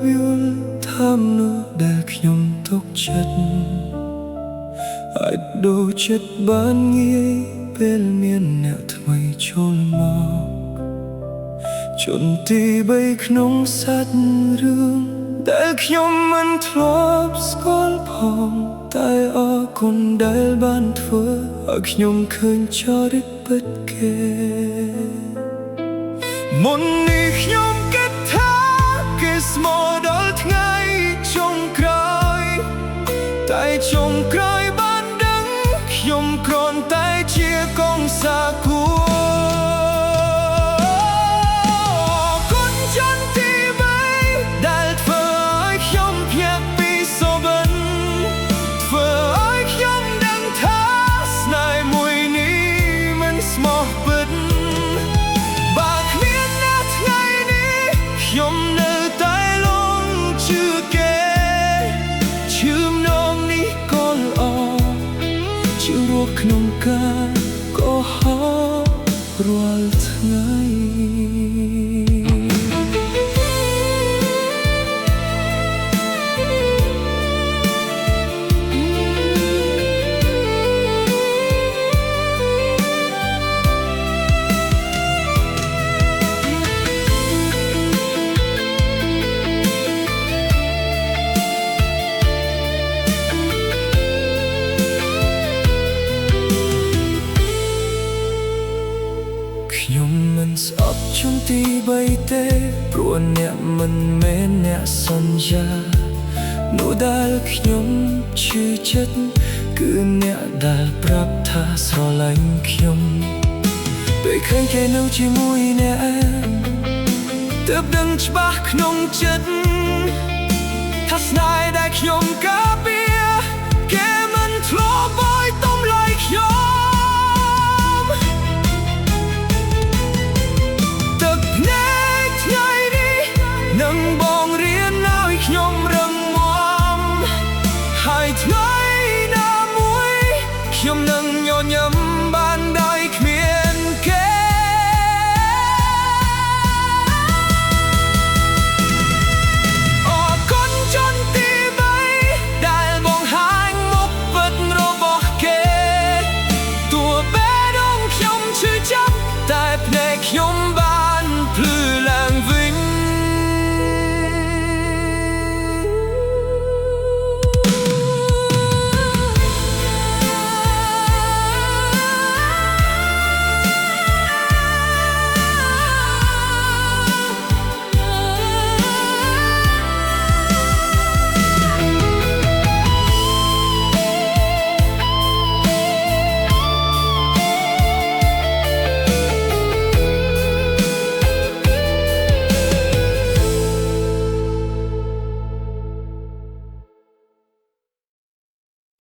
បយល់ថាមនុស្សដែលខ្ញុំទុកចិត្តអាចដូរចិត្តបានងាយពេលមានអ្នកថ្មីចូលមកជន់ទី3ក្នុងសាច់រឿងដែលខ្ញុំមិនធ្លាប់ស្គាល់ផងតែអរគុណដែលបានធ្វើឲ្យខ្ញុំឃើញចរិតពិតគេមុននេះខ្ញុំគិតថាគេស្មោះដល់ថ្ងៃចុងក្រោយតែចុងក្រោយបានដឹងខ្ញុំគ្រាន់តែជាកងសាគូខ្ញុំនៅតែលងជឿគេជឿមនងនេះក៏ល្អជឿរស់ក្នុងការកុហករាល់ថ្ងៃខ្ញុំមិនស្អប់ជន់ទី3ទេព្រោះអ្នកមិនមែនអ្នកសន្យានោះដែលខ្ញុំជឿចិត្តគឺអ្នកដែលប្រាប់ថាស្រឡាញ់ខ្ញុំពេលឃើញគេនៅជាមួយអ្នកទើបដឹងច្បាស់ក្នុងចិត្តថាស្នេហ៍ដែលខ្ញុំការពារ